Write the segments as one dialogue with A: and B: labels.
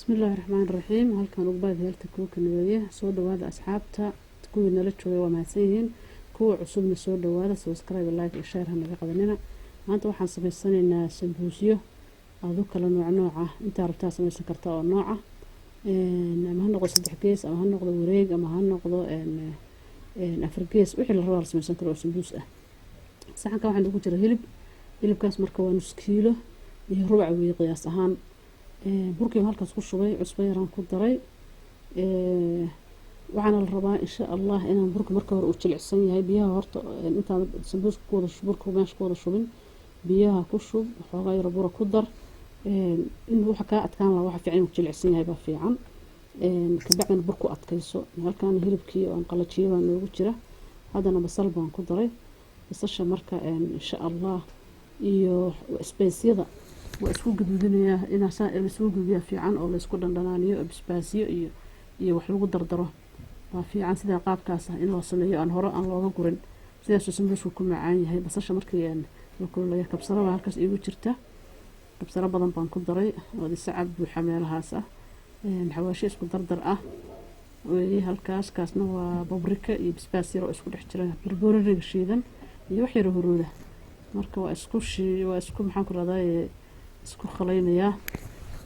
A: بسم الله الرحمن الرحيم. halkan ugu baad heelta kuwa kanweeye soo dhawaada asxaabta kuwa nala joogay waa mahadsanyihiin kuwa cusubna soo dhawaada subscribe like iyo share hanaga qabanina. maanta waxaan sameysanaynaa sambuusyo adu kala nooc ah inta rabtaa sameysan kartaa oo nooc ah ama ha noqdo saddex gees ama ha noqdo wareeg ama ha noqdo afar gees wixii la rabo sameysan karo sambuus ah. saxanka waxaan ugu jira hilibkaas marka waa nus kiilo iyo rubac weey qiyaas ahaan. burkii halkaas ku shubay cusbo yaraan ku daray waxaana la rabaa insha Allah inaan burka marka hore uu jilicsan yahay biyaha horta intaan sambuuska ku wada burka meesha ku wada shubin biyaha ku shub xoogaa yar bur ku dar in waxa ka adkaan la waxa fiican uu jilicsan yahay ba fiican ka bacdina burku adkayso. halkaan hilibkii oo aan qalajiyay baan ugu jira hadana basal baan ku daray basasha marka insha Allah iyo spaceyada waa isku gudbinaya ina saa isku gudbiya fiican oo la isku dhandhanaaniyo basbaasiyo iyo wax lagu dardaro waa fiican sida qaabkaas ah in loo sameeyo aan hore aan looga gurin sidaas sambuusku ku macaan yahay. basasha markii la kululay kabsaro halkaas igu jirta kabsaro badan baan ku daray oo sacab buuxa meelahaas ah xawaashi isku dardar ah weey halkaas kaasna waa babrika iyo basbaasiyo isku dhex jira burburin shiidan iyo wax yar huruuda marka waa isku maxaan ku raadaay isku khaleynaya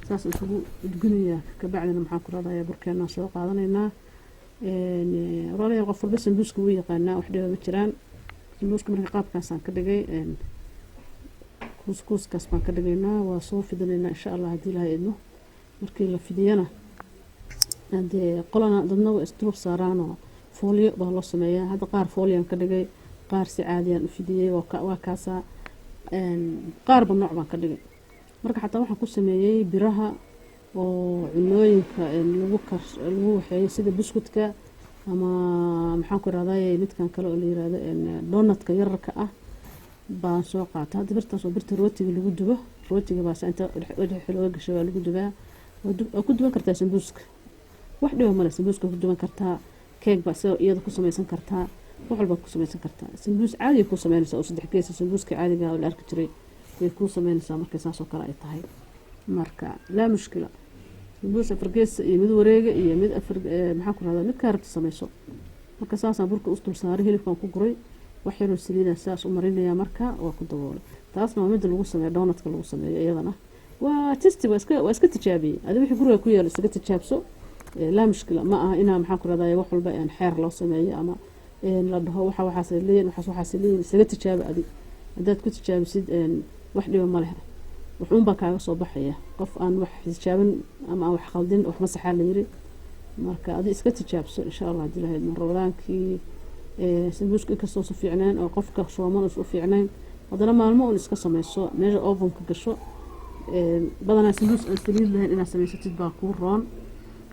A: saas isugu udgunaya ka bacdina maxaan ku raadayaa burkeena soo qaadanaynaa walaalayaal qof walba sambuuska wuu yaqaanaa wax dheer ma jiraan. sambuuska marka qaabkaas aan ka dhigay couscouskaas baan ka dhigaynaa waa soo fidinaynaa insha Allah hadii la hayno markii la fidiyana hadee qolana dadna waa isdulub saaraano fooliyo baa loo sameeyaa hadda qaar fooliyan ka dhigay qaar si caadiyan u fidiyay waa kaasa qaar ba nooc baan ka dhigay marka xataa waxaan ku sameeyay biraha oo cunooyinka lagu waxeeyo sida biscuitka ama maxaan ku raadayay midkan kale oo la yiraahdo donutka yararka ah baan soo qaatay. hadda birtaas oo birta rootiga lagu dubo rootiga baa inta xilooga gashay lagu dubaa oo ku duban kartaa sambuuska wax dhiba ma leh sambuuska ku duban kartaa cake baa soo iyada ku sameysan kartaa wax walba ku sameysan kartaa sambuus caadi ku sameynaysa oo saddex gees sambuuska caadiga oo la arki jiray way ku sameynaysaa markay saas oo kale ay tahay marka la mushkila sambuus afar gees iyo mid wareega iyo mid afar maxaa ku raada mid ka rabta sameyso marka saas aan burka u dul saaray hilibkan ku guray wax yar oo saliid saas u marinaya marka waa ku daboolay taasna waa mid lagu sameeyo donutka lagu sameeyo iyadana waa testi waa iska tijaabiyay adiga wixii guriga ku yaal iska tijaabso la mushkila ma aha ina maxaa ku raada wax walba aan xeer loo sameeyo ama la dhaho waxaas leeyahay iska tijaabi adiga hadaad ku tijaabisid wax dhiba ma leh wuxuun baa kaaga soo baxaya qof aan wax tijaabin ama aan wax khaldin wax masaxa la yiri marka adiga iska tijaabso insha Allah hadii la hayno rabadaankii sambuuska ka soo fiicnaan oo qofka sooman u fiicnaan hadana maalmo uu iska sameyso meesha oven ka gasho badana sambuus aan saliid lahayn inaad sameysatid baa ku roon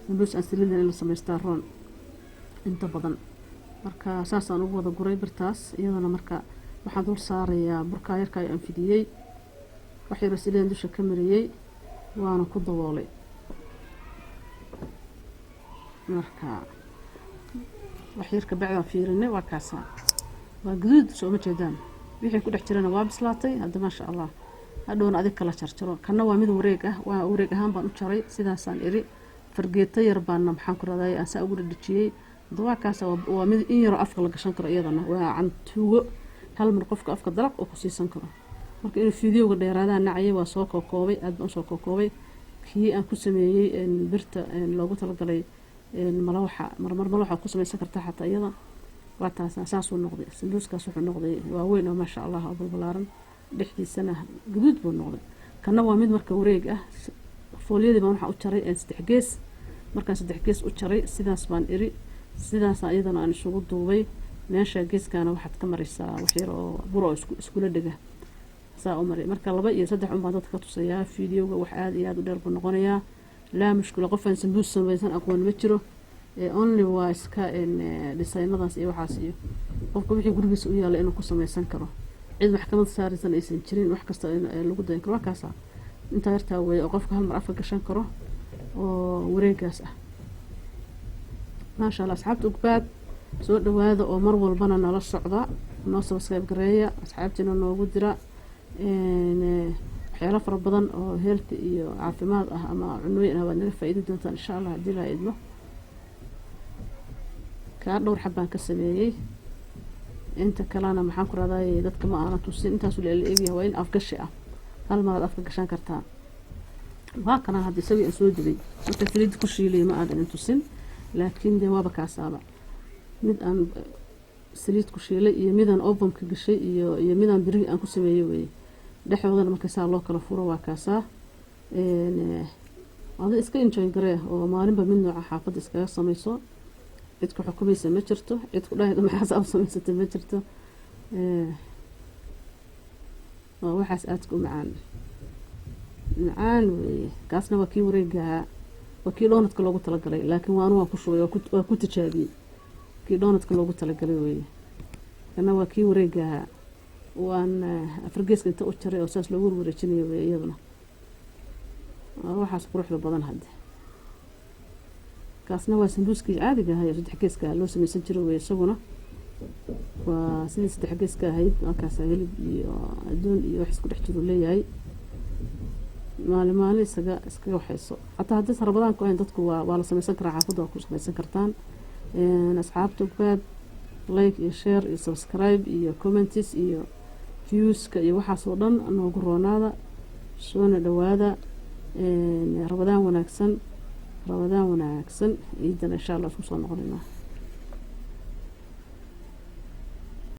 A: sambuus aan saliid lahayn la sameystaa roon inta badan marka saas aan ugu wada guray birtaas iyadana marka waxaan dul saarayaa burka yarka aan fidiyay wax yar saliid dusha ka mariyay waana ku daboolay marka wax yar ka bacda fiirinay waa kaasa waa guduud soo ma jeedaan wixii ku dhex jirana waa bislaatay hadda ma sha Allah hadhoon adig kala jarjaro kana waa mid wareeg ah waa wareeg ahaan baan u jaray sidaas aan iri fargeeto yar baan maxaan ku raadayay aan saa ugu dhajiyay dawaa kaas waa mid in yar afka la gashan karo iyadana waa cantuugo hal mar qofka afka dalaq oo ku siisan karo marka inuu fiidiyowga dheeraada nacay waa soo koobay aad baan soo koobay kii aan ku sameeyay birta loogu talagalay malawaxa malawaxa ku sameysan kartaa xataa iyada waa taas asaas u noqday sambuuskaas wuxuu noqday waa weyn oo ma sha Allah oo balbalaaran dhexdiisana guduud buu noqday kana waa mid marka wareeg ah fooliyadii baan waxa u jaray saddex gees markaan saddex gees u jaray sidaas baan iri sidaas ayadana aan isugu duubay meesha geeskana waxaad ka maraysaa wax yar oo buro isku la dhiga saa u maray marka 2 iyo 3 umma dadka tusaya fiidiyowga wax aad iyo aad u dheer buu noqonayaa la mushkila qof aan sambuus sameysan aqoon ma jiro only waa iska design-nadaas iyo waxaas iyo qofka wixii gurigiisa u yaala inuu ku sameysan karo cid maxkamad saaraysan aysan jirin wax kasta lagu dayn karo kaasa inta yartaa way oo qofka hal mar afka gashan karo oo wareegaas ah ma sha Allah asxaabta ugbaad soo dhawaada oo mar walbana nala socda noo subscribe gareeya asxaabtina noogu dira waxyaalo fara badan oo healthy iyo caafimaad ah ama cunooyin ah waad naga faa'iidi doontaan insha allah haddii la idmo. kaa dhowr xabaan ka sameeyey inta kalena maxaan ku raadayay dadka ma aanan tusin intaasu la eegyahay waa in afgashi ah hal maraad afka gashan kartaa. waa kana hadda isagii aan soo dubay marka saliid ku shiilay ma aanan tusin laakiin dee waaba kaasaaba mid aan saliid ku shiilay iyo midaan oven ka gashay iyo midaan biri aan ku sameeyay weeye dhexdoodana marka saa loo kala furo waa kaasaa ada iska enjoy garee oo maalinba mid nooca xaafadda iskaga samayso cid ku xukumaysa ma jirto cid ku dhahayda maxaa saab samaysatay ma jirto waa waxaas aadka u macaan weeye kaasna waa kii wareegahaa waa kii doonadka loogu talagalay laakiin waanu waa ku shubay waa ku tijaabiyey kii doonadka loogu talagalay weeye kana waa kii wareegahaa waan afargeeska inta u jaray oo saas loogu wareejinayo weeye iyaduna waxaas quruxda badan hadde kaasna waa sambuuskii caadiga ahaa ee saddex geeska loo samaysan jiray weeye isaguna waa sidii saddex geeska ahayd markaas hilib iyo aduun iyo wax isku dhex jiro leeyahay maalin iskaga waxayso hataa haddii sarabadaan ku ahayn dadku waa la samaysan karaa xaafadda waa ku samaysan kartaan asxaabta gaad like iyo share iyo subscribe iyo comments iyo viewska iyo waxaas oo dhan noogu roonaada soona dhawaada rabadaan wanaagsan ciidana insha allah isku soo noqonayna